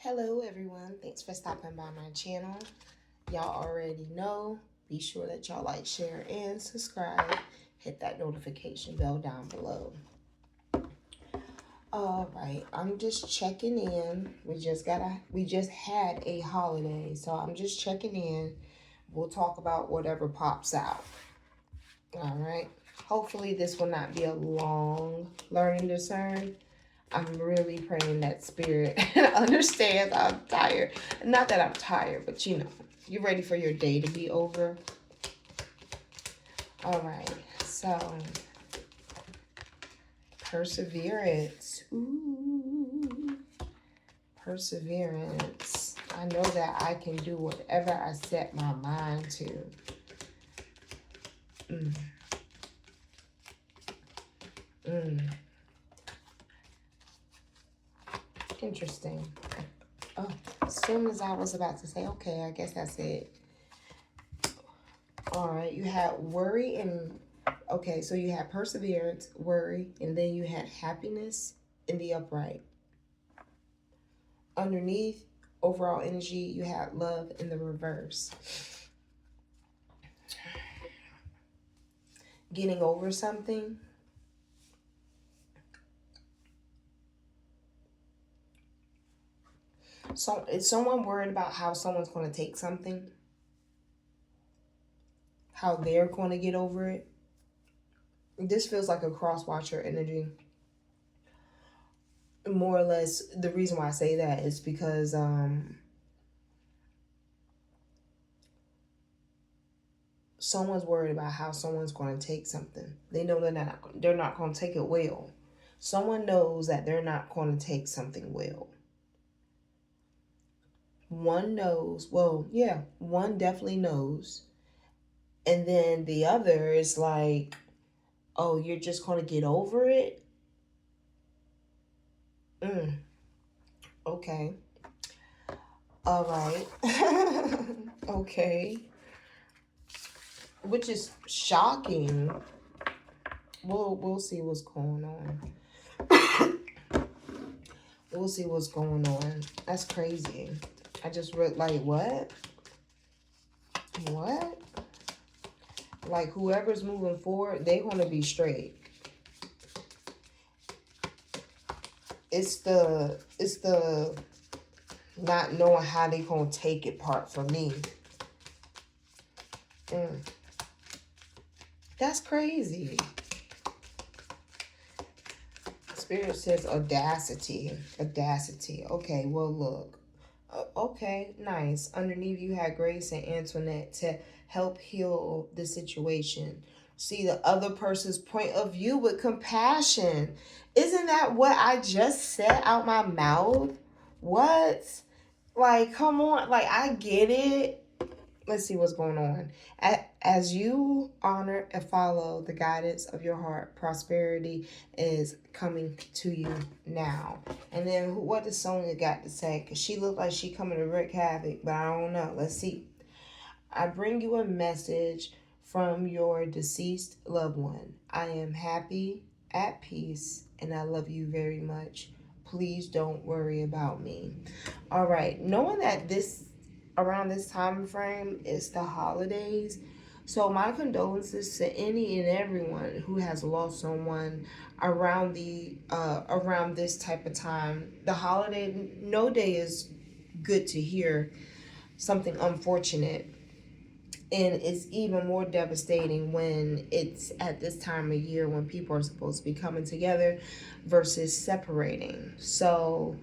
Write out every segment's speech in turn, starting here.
Hello everyone, thanks for stopping by my channel. Y'all already know, be sure that y'all like, share, and subscribe. Hit that notification bell down below. Alright, I'm just checking in. We just had a holiday, so I'm just checking in. We'll talk about whatever pops out. Alright. Hopefully this will not be a long learning discern. I'm really praying that Spirit understands I'm tired. Not that I'm tired, but you know, you're ready for your day to be over. All right, so perseverance. Ooh, perseverance. I know that I can do whatever I set my mind to. Interesting. Oh, as soon as I was about to say, okay, I guess that's it. All right, you had worry and, okay, so you had perseverance, worry, and then you had happiness in the upright. Underneath, overall energy, you had love in the reverse. Getting over something. So is someone worried about how someone's going to take something? How they're going to get over it? This feels like a crosswatcher energy. More or less, the reason why I say that is because someone's worried about how someone's going to take something. They know they're not going to take it well. Someone knows that they're not going to take something well. One knows, well, yeah, one definitely knows. And then the other is like, oh, you're just going to get over it? Okay. All right. Okay. Which is shocking. We'll see what's going on. We'll see what's going on. That's crazy. I just read, like, what? What? Like, whoever's moving forward, they're going to be straight. It's the not knowing how they going to take it part for me. That's crazy. Spirit says audacity. Audacity. Okay, well, look. Okay, nice. Underneath you had Grace and Antoinette to help heal the situation. See the other person's point of view with compassion. Isn't that what I just said out my mouth? What? Like, come on. Like, I get it. Let's see what's going on. As you honor and follow the guidance of your heart, prosperity is coming to you now. And then what does Sonya got to say? Because she looked like she coming to wreak havoc, but I don't know. Let's see. I bring you a message from your deceased loved one. I am happy, at peace, and I love you very much. Please don't worry about me. All right. Knowing that around this time frame is the holidays, so my condolences to any and everyone who has lost someone around around this type of time. The holiday, no day is good to hear something unfortunate, and it's even more devastating when it's at this time of year when people are supposed to be coming together versus separating. So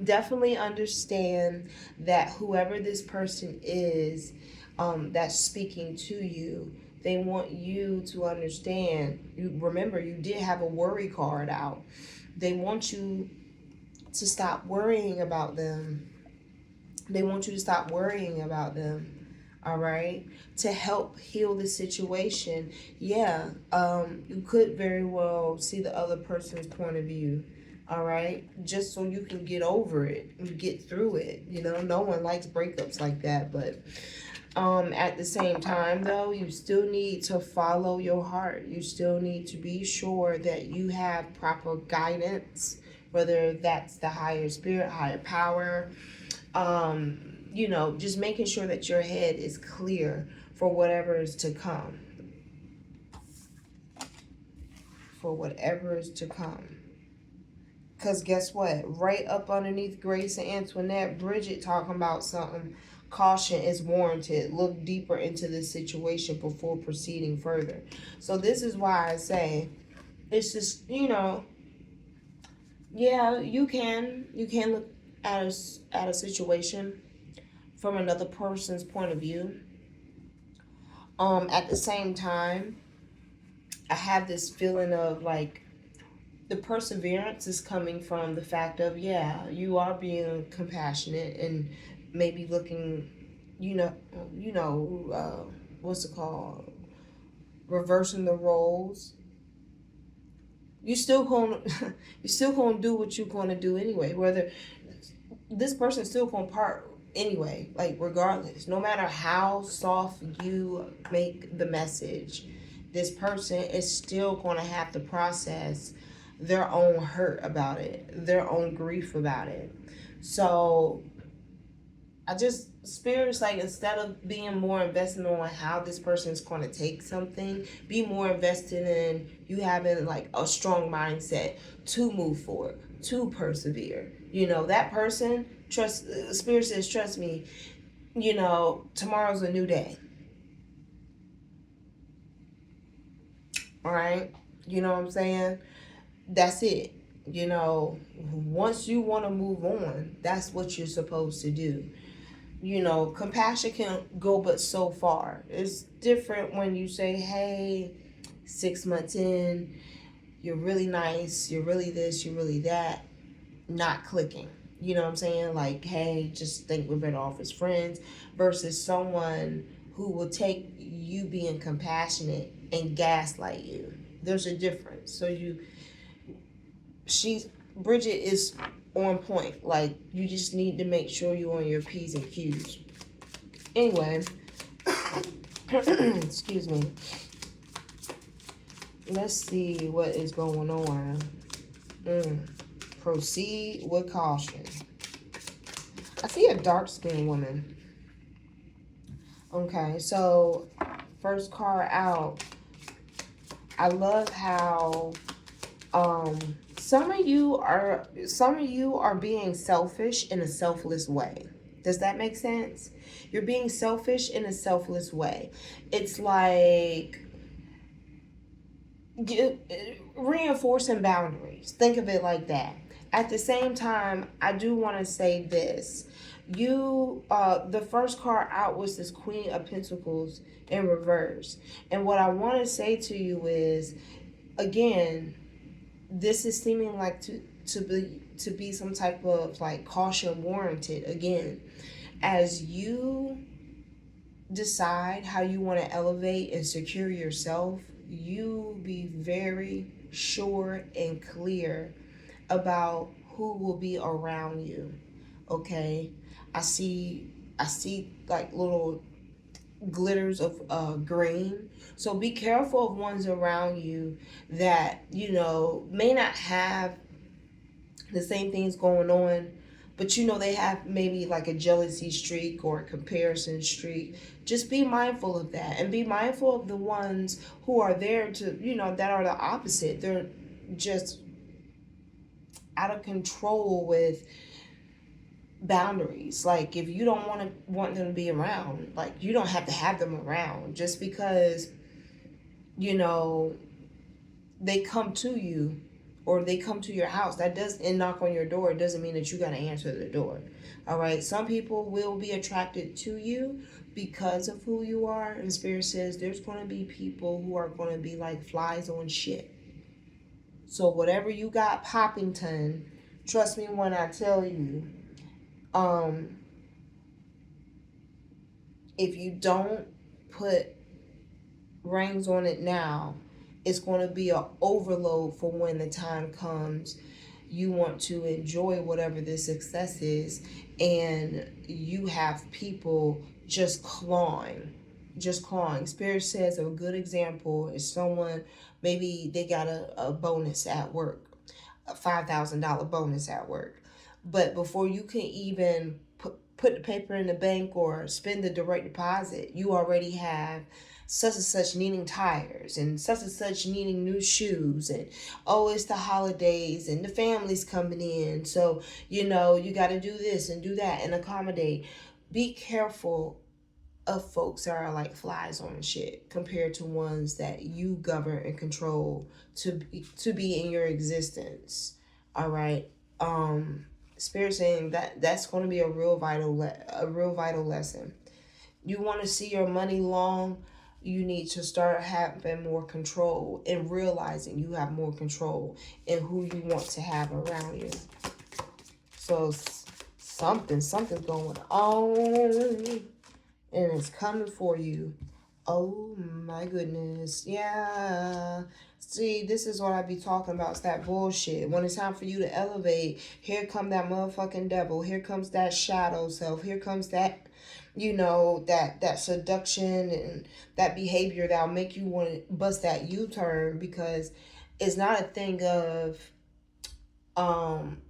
definitely understand that whoever this person is that's speaking to you, they want you to understand. You remember, you did have a worry card out. They want you to stop worrying about them. They want you to stop worrying about them. All right, to help heal the situation. Yeah, you could very well see the other person's point of view. All right, just so you can get over it and get through it. You know, no one likes breakups like that, but at the same time, though, you still need to follow your heart. You still need to be sure that you have proper guidance whether that's the higher spirit, higher power. You know, just making sure that your head is clear for whatever is to come. For whatever is to come. Because guess what? Right up underneath Grace and Antoinette, Bridget talking about something. Caution is warranted. Look deeper into this situation before proceeding further. So this is why I say, it's just, you know, yeah, you can look at a situation from another person's point of view. At the same time, I have this feeling of like, the perseverance is coming from the fact of, yeah, you are being compassionate and maybe looking, what's it called, reversing the roles. You still gonna you still gonna do what you're gonna do anyway, whether this person's still gonna part anyway, like regardless, no matter how soft you make the message, this person is still gonna have to process their own hurt about it, their own grief about it. So Spirit's like, instead of being more invested on how this person is going to take something, be more invested in you having like a strong mindset to move forward, to persevere. You know, that person, Spirit says, trust me, you know, tomorrow's a new day. All right? You know what I'm saying? That's it. You know, once you want to move on, that's what you're supposed to do. You know, compassion can go but so far. It's different when you say, hey, 6 months in, you're really nice, you're really this, you're really that, not clicking. You know what I'm saying? Like, hey, just think we're better off as friends, versus someone who will take you being compassionate and gaslight you. There's a difference. So Bridget is on point. Like, you just need to make sure you're on your P's and Q's. Anyway, excuse me. Let's see what is going on. Proceed with caution. I see a dark-skinned woman. Okay, so first card out. I love how some of you are being selfish in a selfless way. Does that make sense? You're being selfish in a selfless way. It's like reinforcing boundaries. Think of it like that. At the same time, I do want to say this. The first card out was this Queen of Pentacles in reverse. And what I want to say to you is, again, this is seeming like to be some type of like caution warranted. Again, as you decide how you want to elevate and secure yourself, you be very sure and clear about who will be around you. Okay, I see like little glitters of green. So be careful of ones around you that, you know, may not have the same things going on, but you know they have maybe like a jealousy streak or a comparison streak. Just be mindful of that, and be mindful of the ones who are there to, you know, that are the opposite. They're just out of control with boundaries. Like, if you don't want them to be around, like, you don't have to have them around. Just because, you know, they come to you or they come to your house, and knock on your door, it doesn't mean that you got to answer the door. All right, some people will be attracted to you because of who you are, and Spirit says there's going to be people who are going to be like flies on shit. So whatever you got, Poppington, trust me when I tell you, if you don't put reins on it now, it's going to be an overload for when the time comes. You want to enjoy whatever the success is, and you have people just clawing. Spirit says a good example is someone, maybe they got a bonus at work. a $5,000 bonus at work. But before you can even put the paper in the bank or spend the direct deposit, you already have such and such needing tires and such needing new shoes, and oh, it's the holidays and the family's coming in, so you got to do this and do that and accommodate. Be careful of folks that are like flies on shit compared to ones that you govern and control to be in your existence. All right. Spirit saying that's going to be a real vital lesson. You want to see your money long, you need to start having more control and realizing you have more control in who you want to have around you. So something's going on, and it's coming for you. Oh my goodness. Yeah. See, this is what I be talking about. It's that bullshit. When it's time for you to elevate, here come that motherfucking devil. Here comes that shadow self. Here comes that, that seduction and that behavior that'll make you want to bust that U-turn, because it's not a thing of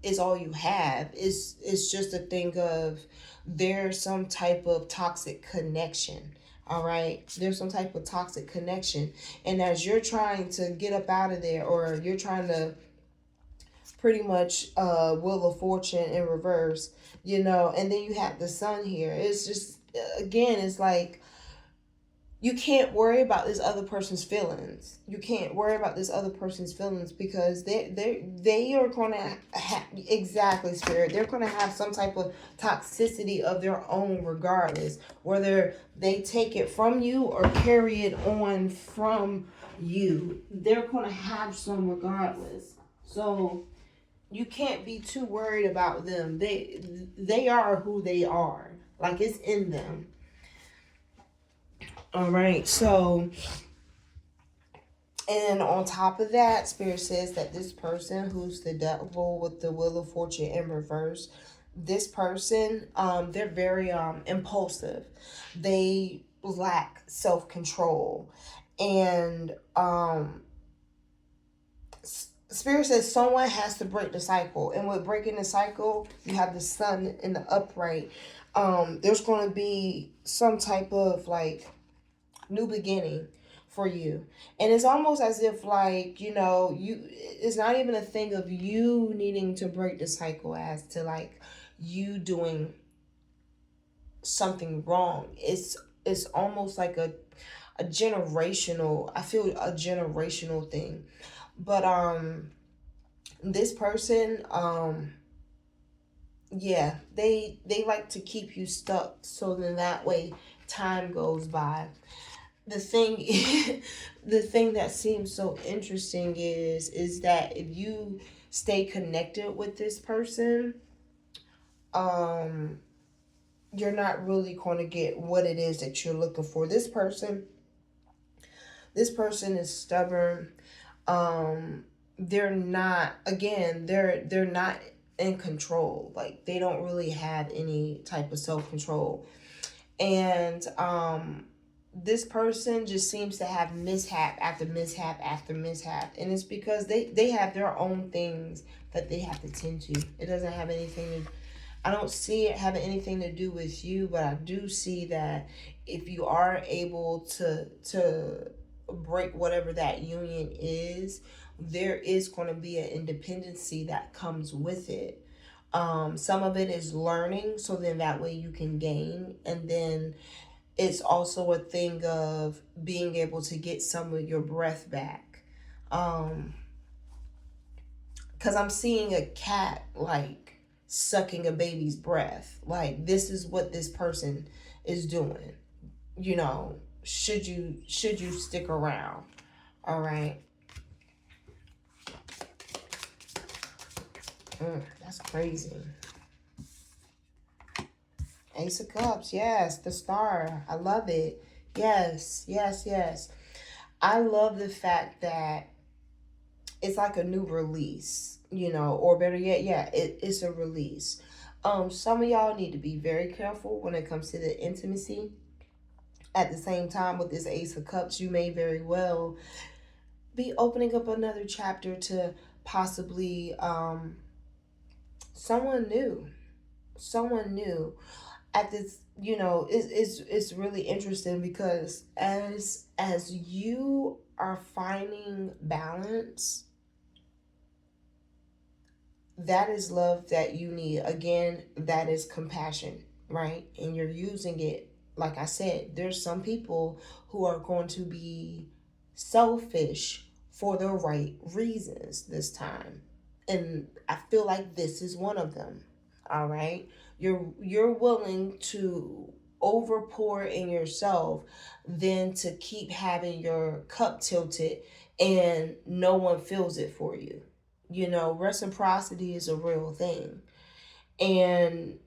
is all you have. It's just a thing of there's some type of toxic connection. All right, there's some type of toxic connection, and as you're trying to get up out of there, or you're trying to pretty much Wheel of Fortune in reverse, and then you have the sun here. It's just, again, it's like you can't worry about this other person's feelings. You can't worry about this other person's feelings, because they are going to have, exactly, Spirit, they're going to have some type of toxicity of their own, regardless whether they take it from you or carry it on from you. They're going to have some regardless. So you can't be too worried about them. They are who they are. Like, it's in them. All right, so, and on top of that, Spirit says that this person who's the devil with the Wheel of Fortune in reverse, this person, they're very impulsive. They lack self-control. And Spirit says someone has to break the cycle. And with breaking the cycle, you have the sun in the upright. There's going to be some type of like new beginning for you, and it's almost as if like it's not even a thing of you needing to break the cycle as to like you doing something wrong. It's almost like a generational, I feel, a generational thing. But this person, yeah, they like to keep you stuck, so then that way time goes by. The thing that seems so interesting is that if you stay connected with this person, you're not really going to get what it is that you're looking for. This person is stubborn. They're not, again, they're not in control. Like, they don't really have any type of self-control. And this person just seems to have mishap after mishap after mishap, and it's because they have their own things that they have to tend to. It doesn't have anything to, I don't see it having anything to do with you, but I do see that if you are able to break whatever that union is, there is going to be an independency that comes with it. Some of it is learning, so then that way you can gain, and then it's also a thing of being able to get some of your breath back. Because I'm seeing a cat, like, sucking a baby's breath. Like, this is what this person is doing. Should you stick around? All right. That's crazy. Ace of Cups, yes, the star. I love it. Yes, yes, yes. I love the fact that it's like a new release, or better yet, yeah, it's a release. Some of y'all need to be very careful when it comes to the intimacy. At the same time, with this Ace of Cups, you may very well be opening up another chapter to possibly someone new. Someone new at this, it's really interesting because as you are finding balance, that is love that you need. Again, that is compassion, right? And you're using it. Like I said, there's some people who are going to be selfish for the right reasons this time. And I feel like this is one of them. All right? You're willing to overpour in yourself than to keep having your cup tilted and no one feels it for you. Reciprocity is a real thing. And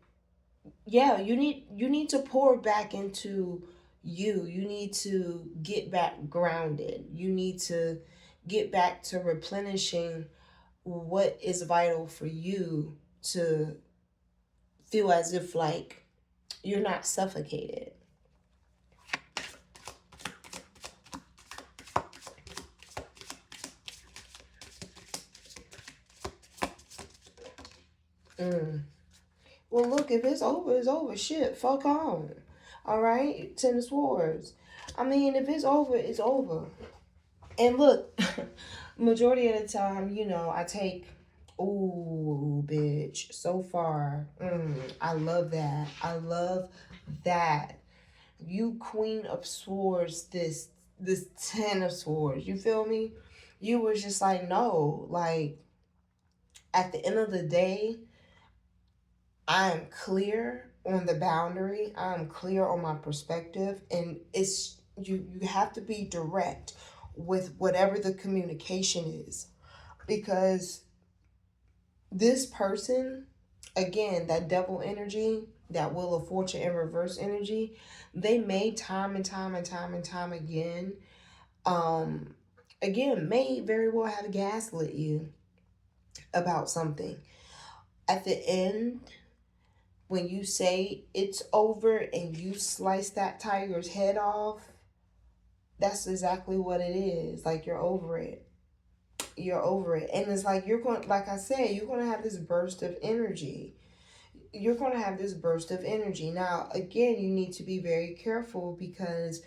yeah, you need to pour back into you. You need to get back grounded. You need to get back to replenishing what is vital for you to feel as if like you're not suffocated. Mm. Well, look, if it's over, it's over. Shit, fuck on. All right, Ten of Swords. I mean, if it's over, it's over. And look, majority of the time, I take, ooh, bitch, so far. I love that. I love that. You Queen of Swords, this Ten of Swords. You feel me? You was just like, no, like at the end of the day, I am clear on the boundary. I am clear on my perspective, and it's you have to be direct with whatever the communication is, because this person, again, that devil energy, that Wheel of Fortune in reverse energy, they may time and time and time and time again, um, again, may very well have gaslit you about something. At the end, when you say it's over and you slice that tiger's head off, that's exactly what it is. Like, you're over it. You're over it. And it's like, you're going, like I said, you're going to have this burst of energy. You're going to have this burst of energy. Now, again, you need to be very careful because,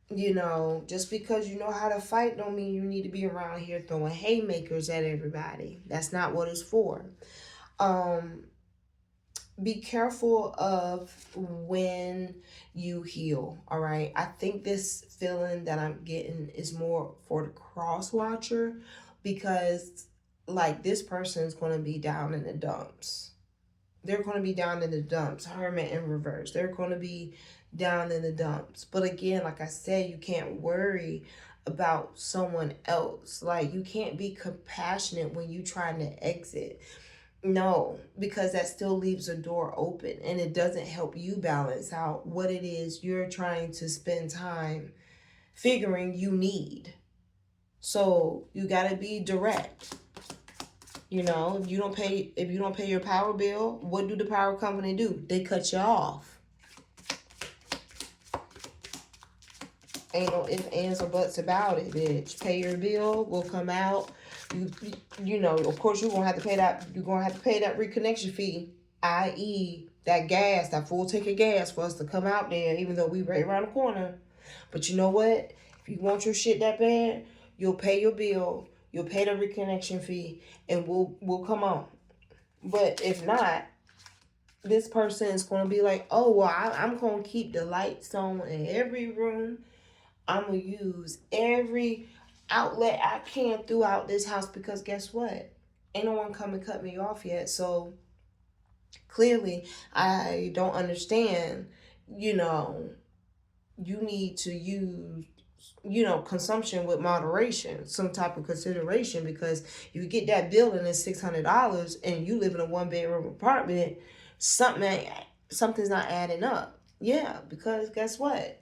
just because you know how to fight don't mean you need to be around here throwing haymakers at everybody. That's not what it's for. Be careful of when you heal. All right, I think this feeling that I'm getting is more for the Crosswatcher, because like this person is going to be down in the dumps. They're going to be down in the dumps. Hermit in reverse, they're going to be down in the dumps. But again, like I said, you can't worry about someone else. Like, you can't be compassionate when you trying to exit. No, because that still leaves a door open and it doesn't help you balance out what it is you're trying to spend time figuring you need. So you got to be direct. If you don't pay your power bill, what do the power company do? They cut you off. Ain't no ifs, ands, or buts about it, bitch. Pay your bill, we'll come out. Of course you're gonna have to pay that. You're gonna have to pay that reconnection fee, i.e., that gas, that full tank of gas for us to come out there, even though we right around the corner. But you know what? If you want your shit that bad, you'll pay your bill, you'll pay the reconnection fee, and we'll come on. But if not, this person is gonna be like, oh well, I'm gonna keep the lights on in every room. I'm gonna use every outlet I can throughout this house, because guess what? Ain't no one come and cut me off yet. So clearly I don't understand, you need to use, consumption with moderation, some type of consideration, because you get that bill and it's $600 and you live in a 1-bedroom apartment, something's not adding up. Yeah, because guess what?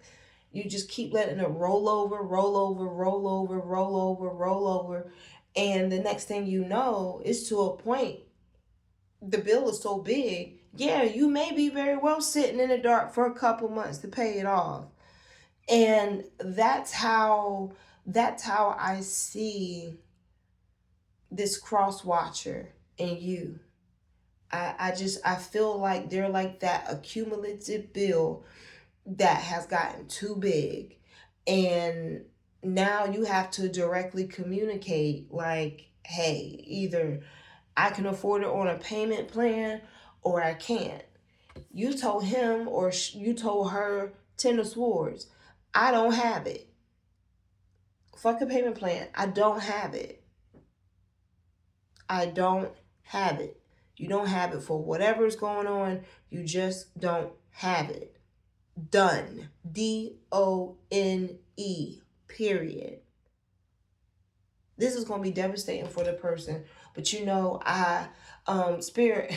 You just keep letting it roll over, roll over, roll over, roll over, roll over. And the next thing you know, it's to a point, the bill is so big. Yeah, you may be very well sitting in the dark for a couple months to pay it off. And that's how I see this Crosswatcher and you. I feel like they're like that accumulative bill that has gotten too big. And now you have to directly communicate like, hey, either I can afford it on a payment plan or I can't. You told him or you told her 10 of swords, I don't have it. Fuck a payment plan. I don't have it. I don't have it. You don't have it for whatever's going on. You just don't have it. Done. D-O-N-E. Period. This is going to be devastating for the person. But you know, Spirit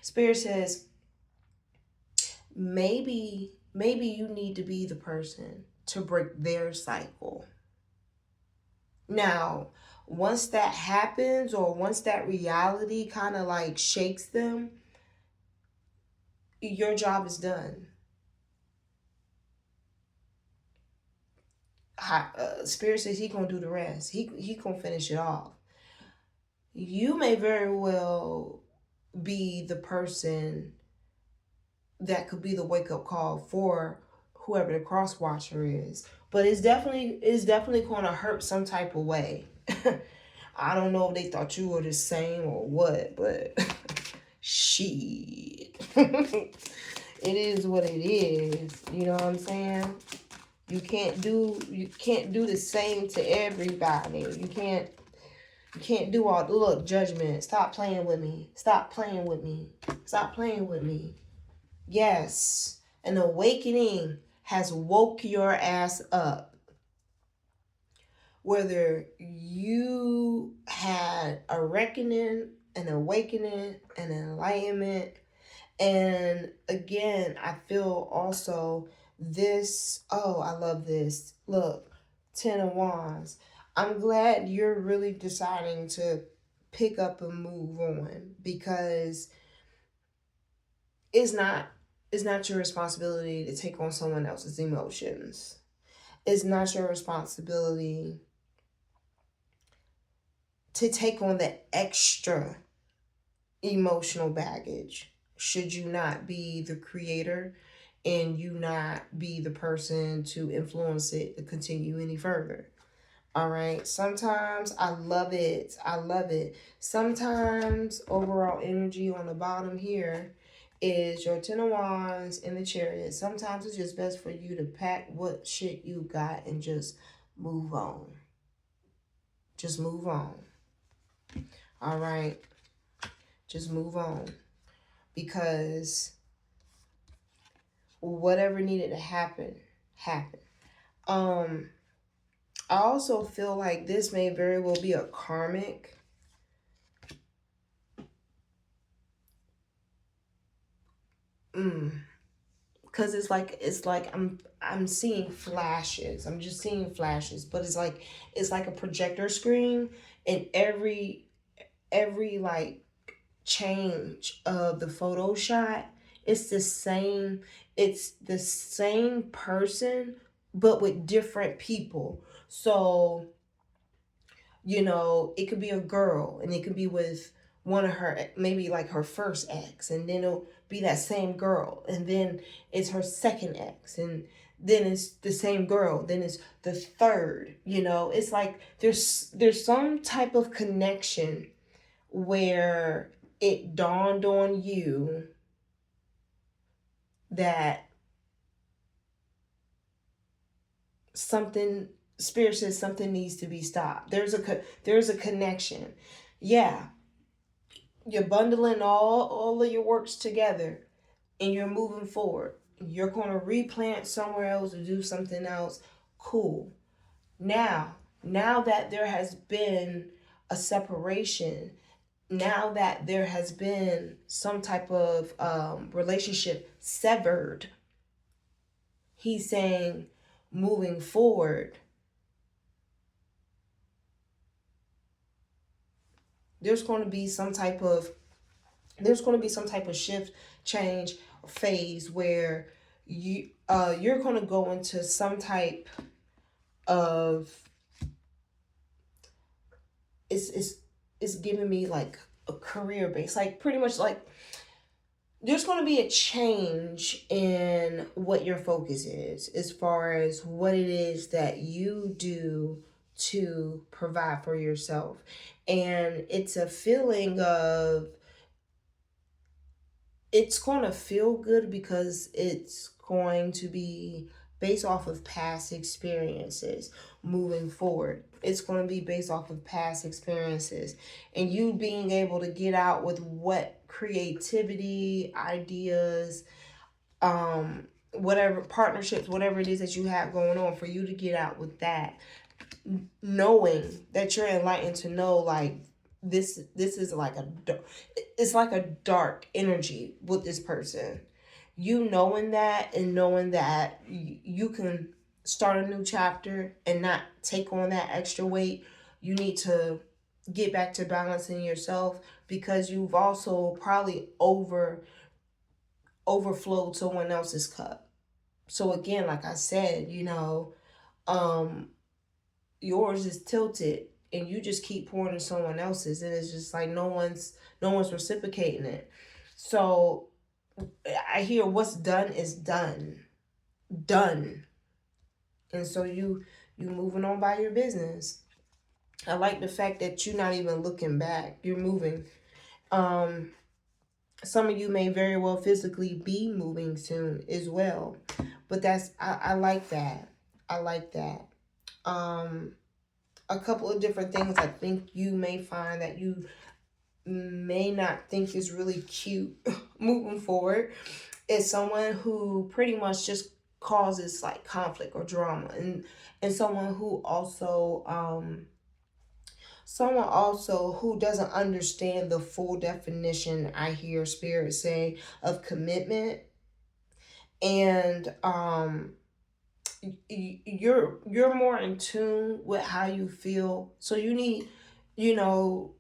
says, maybe you need to be the person to break their cycle. Now, once that happens, or once that reality kind of like shakes them, your job is done. Spirit says he gonna do the rest. He gonna finish it off. You may very well be the person that could be the wake up call for whoever the Crosswatcher is, but it's definitely going to hurt some type of way. I don't know if they thought you were the same or what, but shit. It is what it is. You know what I'm saying? You can't do the same to everybody. You can't do all the look, judgment. Stop playing with me. Stop playing with me. Stop playing with me. Yes, an awakening has woke your ass up. Whether you had a reckoning, an awakening, an enlightenment. And again, I feel also this, oh, I love this. Look, 10 of Wands. I'm glad you're really deciding to pick up and move on, because it's not your responsibility to take on someone else's emotions. It's not your responsibility to take on the extra emotional baggage, should you not be the creator and you not be the person to influence it to continue any further. All right. Sometimes I love it. I love it. Sometimes overall energy on the bottom here is your 10 of Wands in the Chariot. Sometimes it's just best for you to pack what shit you got and just move on. Just move on. All right. Just move on. Because whatever needed to happen, happened. I also feel like this may very well be a karmic. Because it's like I'm seeing flashes. I'm just seeing flashes, but it's like a projector screen, and every like change of the photo shot, it's the same person, but with different people. So, you know, it could be a girl and it could be with one of her, maybe like her first ex, and then it'll be that same girl, and then it's her second ex, and then it's the same girl, then it's the third. You know, it's like there's some type of connection where it dawned on you that something, Spirit says something needs to be stopped. There's a connection. Yeah, you're bundling all of your works together and you're moving forward. You're going to replant somewhere else or do something else. Cool. Now that there has been a separation, now that there has been some type of relationship severed, he's saying, moving forward, there's going to be some type of shift, change, phase where you're going to go into some type of, it's it's giving me like a career base, like pretty much like there's going to be a change in what your focus is as far as what it is that you do to provide for yourself. And it's a feeling of, it's going to feel good because it's going to be based off of past experiences moving forward. It's going to be based off of past experiences and you being able to get out with what creativity, ideas, whatever partnerships, whatever it is that you have going on, for you to get out with that, knowing that you're enlightened to know like this is like it's like a dark energy with this person. You knowing that and knowing that you can start a new chapter and not take on that extra weight. You need to get back to balancing yourself because you've also probably overflowed someone else's cup. So again, like I said, um yours is tilted and you just keep pouring in someone else's, and it's just like no one's reciprocating it. So I hear what's done is done, and so you moving on by your business. I like the fact that you're not even looking back, you're moving. um some of you may very well physically be moving soon as well, but I like that. I like that. um a couple of different things I think you may find that you may not think is really cute moving forward is someone who pretty much just causes like conflict or drama, and someone also who doesn't understand the full definition, I hear spirit say, of commitment. And you're more in tune with how you feel, so you know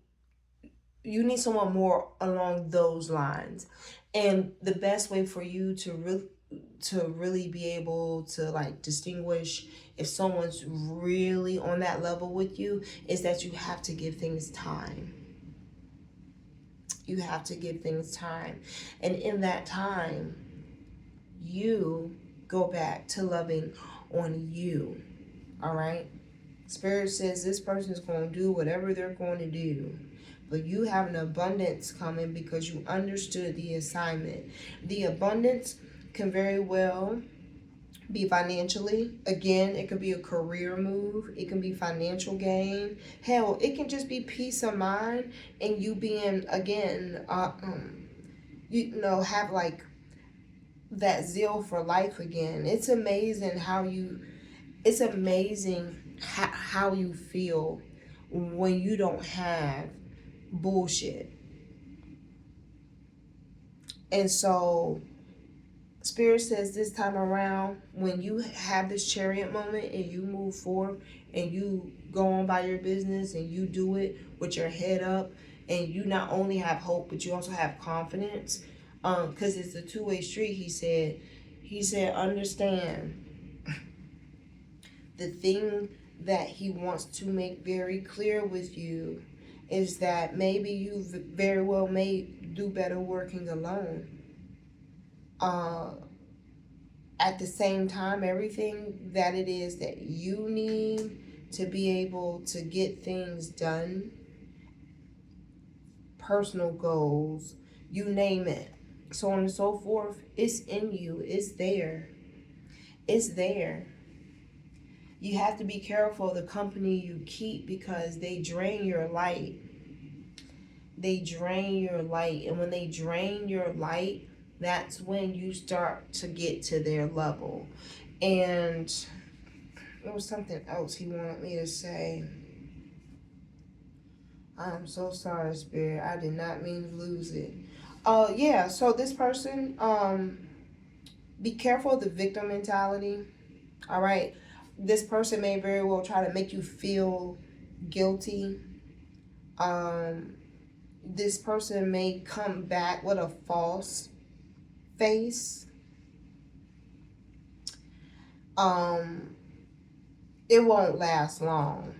you need someone more along those lines. And the best way for you to really be able to like distinguish if someone's really on that level with you is that you have to give things time. You have to give things time, and in that time you go back to loving on you. All right. Spirit says this person is going to do whatever they're going to do, but you have an abundance coming because you understood the assignment. The abundance can very well be financially. Again, it could be a career move. It can be financial gain. Hell, it can just be peace of mind and you being, again, have like that zeal for life again. It's amazing how you feel when you don't have bullshit. And so Spirit says this time around, when you have this chariot moment and you move forward and you go on by your business and you do it with your head up, and you not only have hope but you also have confidence, because it's a two-way street. He said understand the thing that he wants to make very clear with you is that maybe you very well may do better working alone. At the same time, everything that it is that you need to be able to get things done, personal goals, you name it, so on and so forth, it's in you. It's there. It's there. You have to be careful of the company you keep because they drain your light. They drain your light. And when they drain your light, that's when you start to get to their level. And there was something else he wanted me to say. I'm so sorry, Spirit. I did not mean to lose it. Yeah, so this person, be careful of the victim mentality. All right. This person may very well try to make you feel guilty. This person may come back with a false face. It won't last long.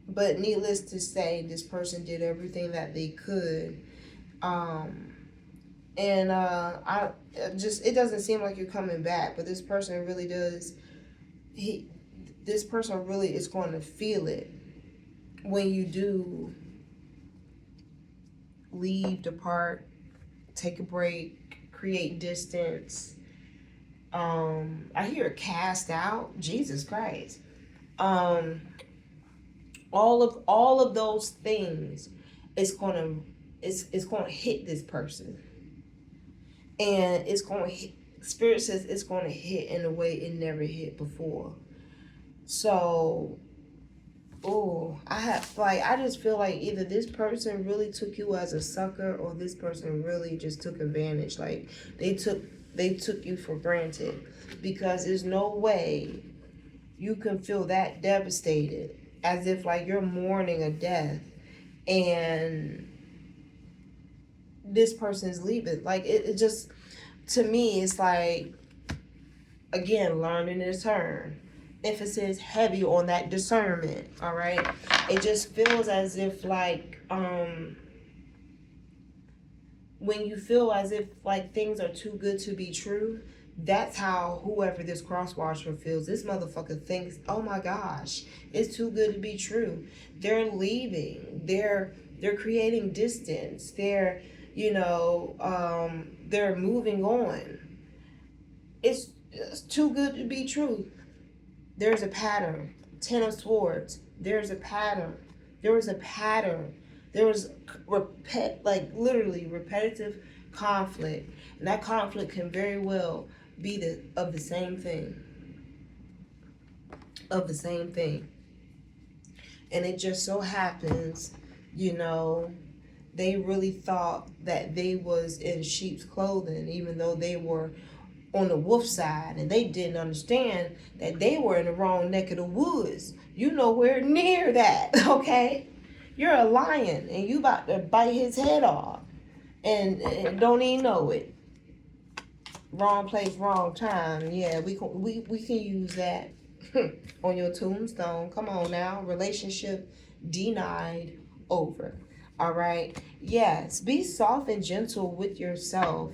But needless to say, this person did everything that they could. Um, and I just, it doesn't seem like you're coming back, but this person really does. This person really is going to feel it when you do leave, depart, take a break, create distance. I hear cast out. Jesus Christ. Um, all of those things is gonna it's gonna hit this person, and it's gonna hit. Spirit says it's gonna hit in a way it never hit before. So, oh, I just feel like either this person really took you as a sucker, or this person really just took advantage. Like they took you for granted, because there's no way you can feel that devastated, as if like you're mourning a death, and this person's leaving. Like it just, to me, it's like, again, learning to discern. Emphasis heavy on that discernment. All right, it just feels as if like when you feel as if like things are too good to be true, that's how whoever this crosswatcher feels. This motherfucker thinks, oh my gosh, it's too good to be true. They're leaving. They're creating distance. They're moving on. It's too good to be true. There's a pattern. Ten of Swords. There's a pattern. There was a pattern. There was literally repetitive conflict, and that conflict can very well be the same thing. Of the same thing. And it just so happens, they really thought that they was in sheep's clothing, even though they were on the wolf side, and they didn't understand that they were in the wrong neck of the woods. You nowhere near that, okay? You're a lion, and you about to bite his head off, and don't even know it. Wrong place, wrong time. Yeah, we can use that on your tombstone. Come on now, relationship denied, over. All right. Yes, be soft and gentle with yourself.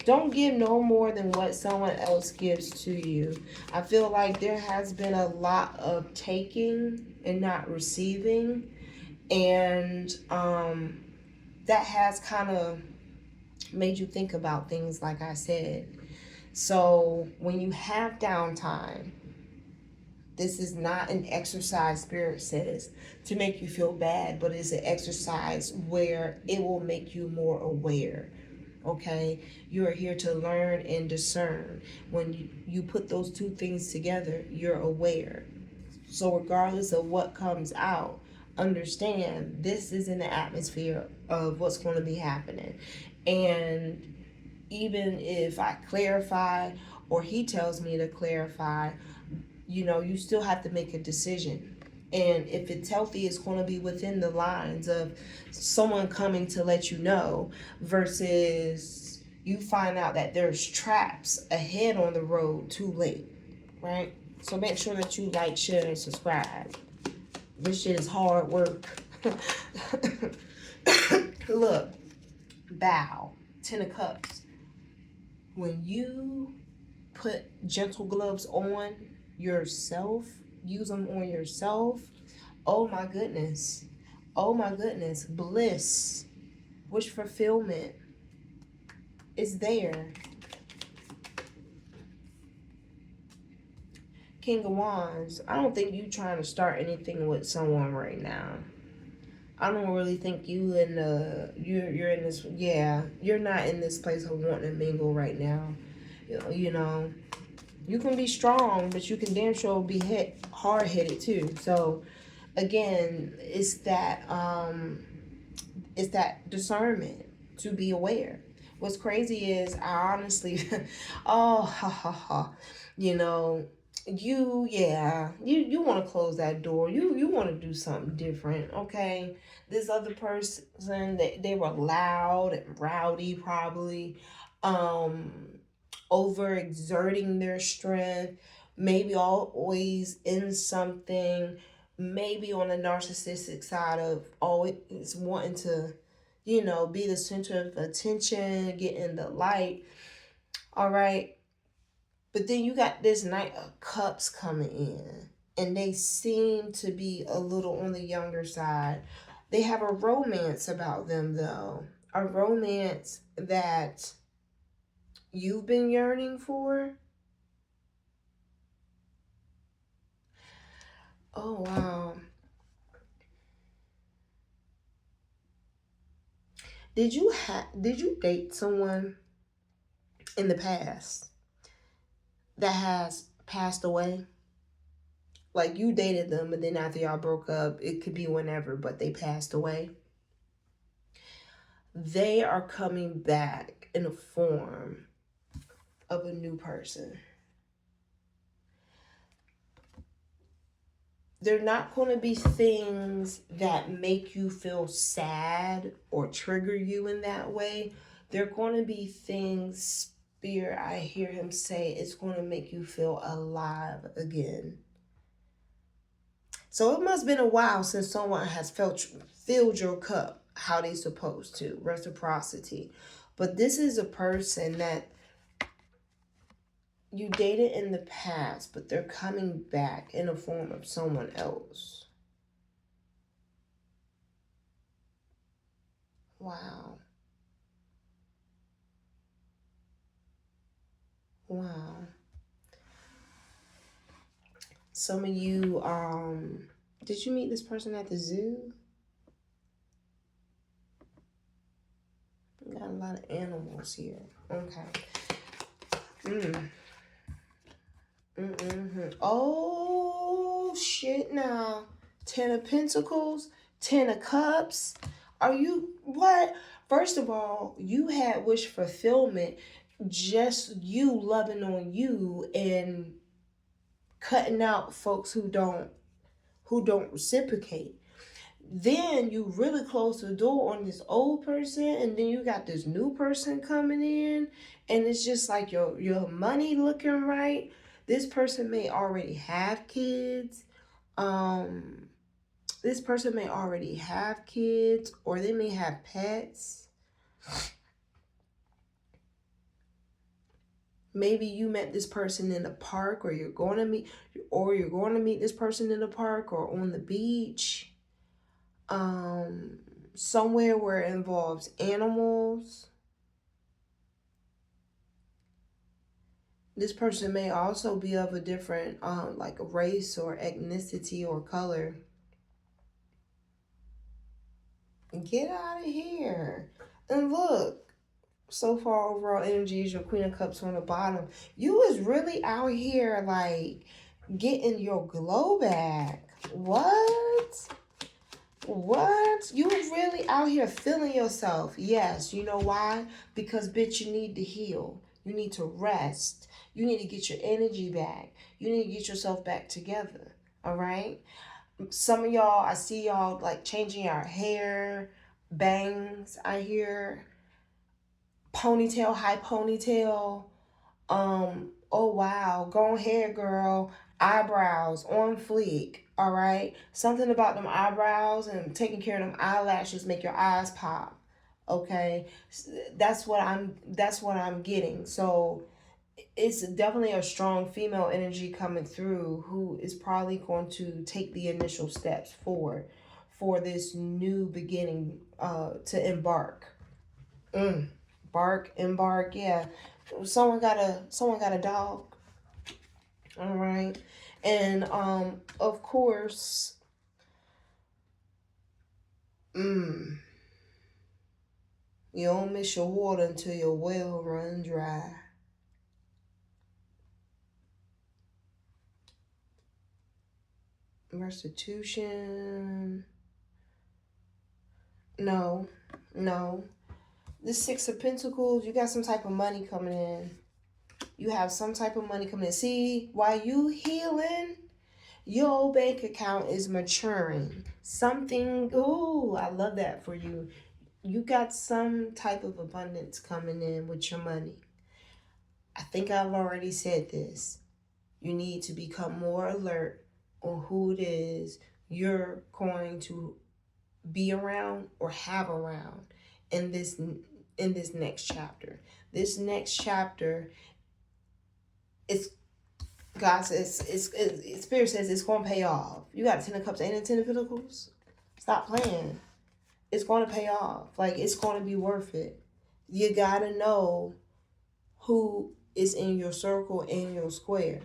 Don't give no more than what someone else gives to you. I feel like there has been a lot of taking and not receiving, and that has kind of made you think about things, like I said. So when you have downtime, this is not an exercise, Spirit says, to make you feel bad, but it's an exercise where it will make you more aware. Okay? You are here to learn and discern. When you put those two things together, you're aware. So regardless of what comes out, understand this is in the atmosphere of what's going to be happening. And even if I clarify, or he tells me to clarify, you still have to make a decision. And if it's healthy, it's going to be within the lines of someone coming to let you know, versus you find out that there's traps ahead on the road too late, right? So make sure that you like, share, and subscribe. This shit is hard work. Look, bow, 10 of Cups. When you put gentle gloves on yourself, use them on yourself, oh my goodness, bliss, wish fulfillment is there. King of Wands, I don't think you trying to start anything with someone right now. I don't really think you're in this, you're not in this place of wanting to mingle right now. You can be strong, but you can damn sure be hard-headed too. So again, it's that discernment, to be aware. What's crazy is I honestly you want to close that door. You want to do something different, okay? This other person, they were loud and rowdy, probably overexerting their strength, maybe always in something, maybe on the narcissistic side of always wanting to, you know, be the center of attention, get in the light. All right. But then you got this Knight of Cups coming in, and they seem to be a little on the younger side. They have a romance about them, though. A romance that you've been yearning for. Oh, wow. Did you date someone in the past that has passed away? Like you dated them, and then after y'all broke up, it could be whenever, but they passed away. They are coming back in the form of a new person. They're not going to be things that make you feel sad or trigger you in that way. They're going to be things, Spirit, I hear him say, it's going to make you feel alive again. So it must have been a while since someone has filled your cup how they supposed to. Reciprocity. But this is a person that you dated in the past, but they're coming back in the form of someone else. Wow. Wow. Some of you, did you meet this person at the zoo? We got a lot of animals here. Okay. Oh, shit now. 10 of Pentacles, 10 of Cups. Are you, what? First of all, you had wish fulfillment. Just you loving on you and cutting out folks who don't reciprocate. Then you really close the door on this old person, and then you got this new person coming in, and it's just like your money looking right. This person may already have kids. This person may already have kids, or they may have pets. Maybe you met this person in the park, or you're going to meet this person in the park or on the beach. Somewhere where it involves animals. This person may also be of a different like race or ethnicity or color. Get out of here. And look, so far overall energy is your Queen of Cups on the bottom. You is really out here like getting your glow back. What? You really out here feeling yourself. Yes, you know why? Because bitch, you need to heal. You need to rest. You need to get your energy back. You need to get yourself back together. All right? Some of y'all, I see y'all like changing your hair, bangs, I hear ponytail, high ponytail. Oh wow, go ahead, girl. Eyebrows on fleek. All right, something about them eyebrows and taking care of them eyelashes make your eyes pop. Okay, that's what I'm getting. So it's definitely a strong female energy coming through who is probably going to take the initial steps forward for this new beginning to embark. Embark, yeah. Someone got a dog. All right. And of course, you don't miss your water until your well run dry. Restitution. No. The Six of Pentacles, you got some type of money coming in. You have some type of money coming in. See, while you healing, your bank account is maturing. Something, ooh, I love that for you. You got some type of abundance coming in with your money. I think I've already said this. You need to become more alert on who it is you're going to be around or have around in this next chapter. This next chapter is, God says, Spirit says it's going to pay off. You got 10 of Cups and a 10 of Pentacles. Stop playing. It's going to pay off. Like, it's going to be worth it. You got to know who is in your circle and your square.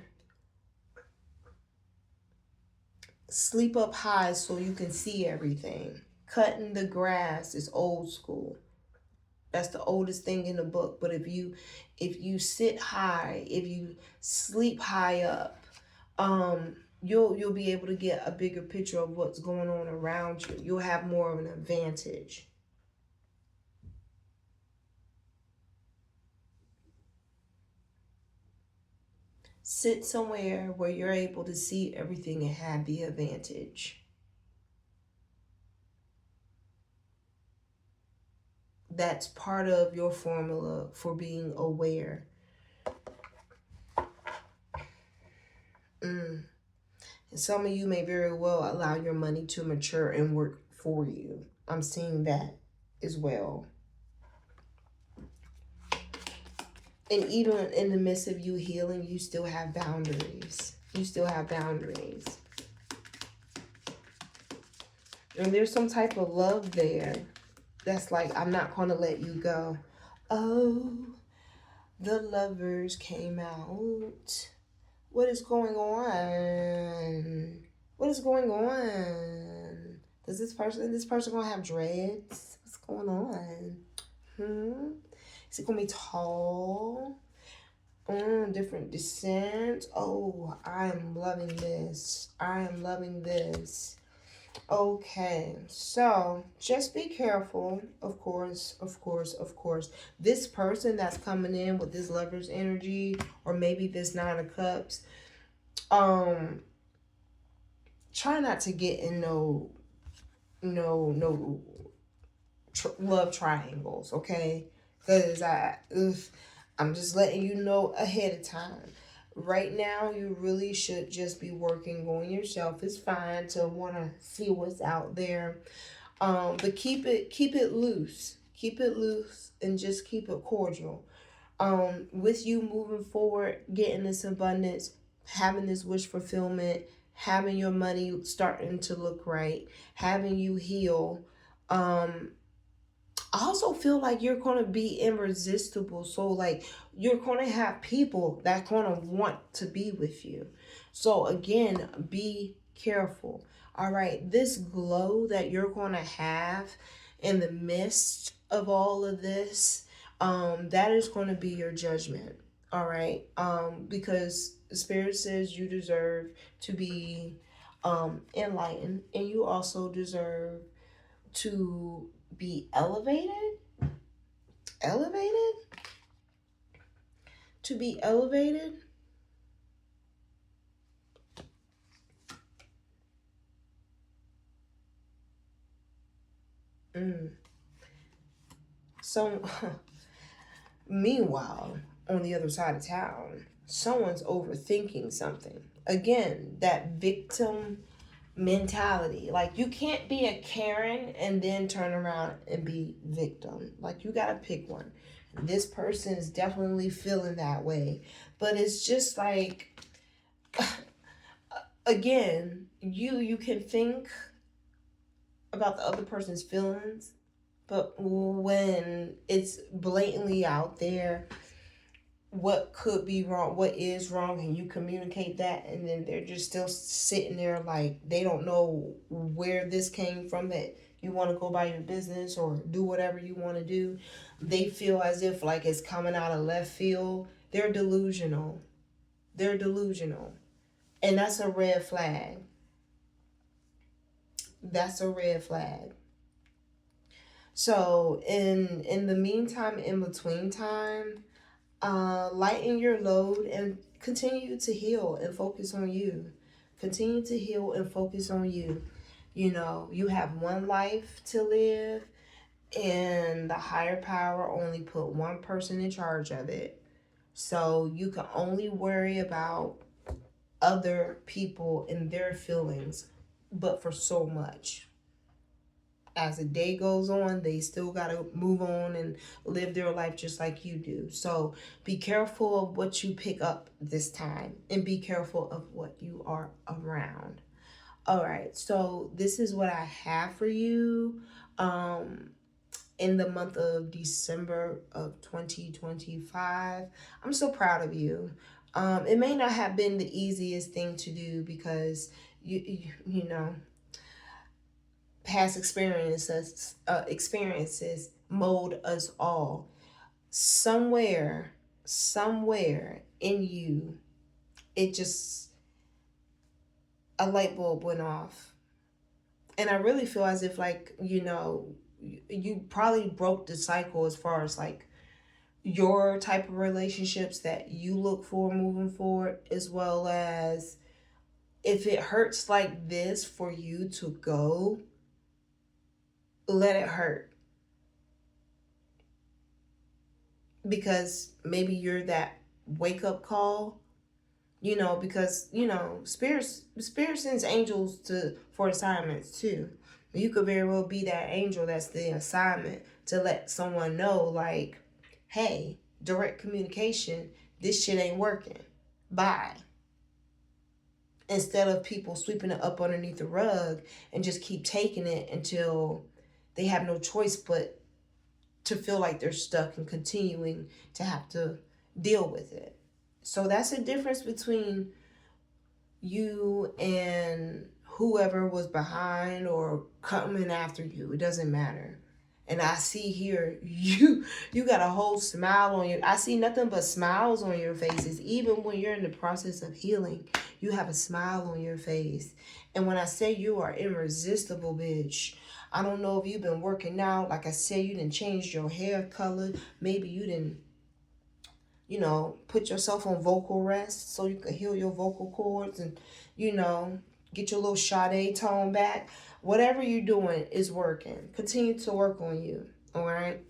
Sleep up high so you can see everything. Cutting the grass is old school. That's the oldest thing in the book. But if you sit high, if you sleep high up, you'll be able to get a bigger picture of what's going on around you. You'll have more of an advantage. Sit somewhere where you're able to see everything and have the advantage. That's part of your formula for being aware. And some of you may very well allow your money to mature and work for you. I'm seeing that as well. And even in the midst of you healing, you still have boundaries. You still have boundaries. And there's some type of love there that's like, I'm not going to let you go. Oh, the lovers came out. What is going on? What is going on? Does this person going to have dreads? What's going on? Is it going to be tall? Different descent. Oh, I am loving this. I am loving this. Okay, so just be careful, of course. This person that's coming in with this Lover's energy, or maybe this Nine of Cups, try not to get in no love triangles, okay? Because I'm just letting you know ahead of time. Right now, you really should just be working on yourself. It's fine to want to see what's out there. But keep it loose. Keep it loose and just keep it cordial. With you moving forward, getting this abundance, having this wish fulfillment, having your money starting to look right, having you heal, I also feel like you're going to be irresistible. So, like, you're going to have people that going to want to be with you. So, again, be careful. All right. This glow that you're going to have in the midst of all of this, that is going to be your judgment. All right. Because the Spirit says you deserve to be enlightened, and you also deserve to be elevated, to be elevated. So, meanwhile, on the other side of town, someone's overthinking something. Again, that victim mentality. Like, you can't be a Karen and then turn around and be victim. Like, you gotta pick one. This person is definitely feeling that way, but it's just like, again, you can think about the other person's feelings, but when it's blatantly out there what could be wrong, what is wrong, and you communicate that, and then they're just still sitting there like they don't know where this came from, that you want to go by your business or do whatever you want to do. They feel as if like it's coming out of left field. They're delusional. And that's a red flag. That's a red flag. So in the meantime, in between time, lighten your load and continue to heal and focus on you. Continue to heal and focus on you. You know, you have one life to live, and the higher power only put one person in charge of it. So you can only worry about other people and their feelings. but for so much. As the day goes on, they still got to move on and live their life just like you do. So be careful of what you pick up this time, and be careful of what you are around. All right, so this is what I have for you in the month of December of 2025. I'm so proud of you. It may not have been the easiest thing to do because you know, past experiences mold us all. Somewhere in you, it just, a light bulb went off. And I really feel as if, like, you probably broke the cycle as far as like your type of relationships that you look for moving forward, as well as if it hurts like this for you to go, let it hurt. Because maybe you're that wake up call, because spirit sends angels to for assignments too. You could very well be that angel that's the assignment to let someone know, like, hey, direct communication, this shit ain't working, bye. Instead of people sweeping it up underneath the rug and just keep taking it until they have no choice but to feel like they're stuck and continuing to have to deal with it. So that's the difference between you and whoever was behind or coming after you. It doesn't matter. And I see here, you got a whole smile on your, I see nothing but smiles on your faces. Even when you're in the process of healing, you have a smile on your face. And when I say you are irresistible, bitch, I don't know if you've been working out. Like I said, you didn't change your hair color. Maybe you didn't, put yourself on vocal rest so you can heal your vocal cords and, get your little Sade tone back. Whatever you're doing is working. Continue to work on you. All right.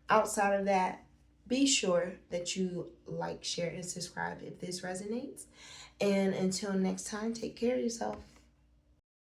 Outside of that, be sure that you like, share, and subscribe if this resonates. And until next time, take care of yourself.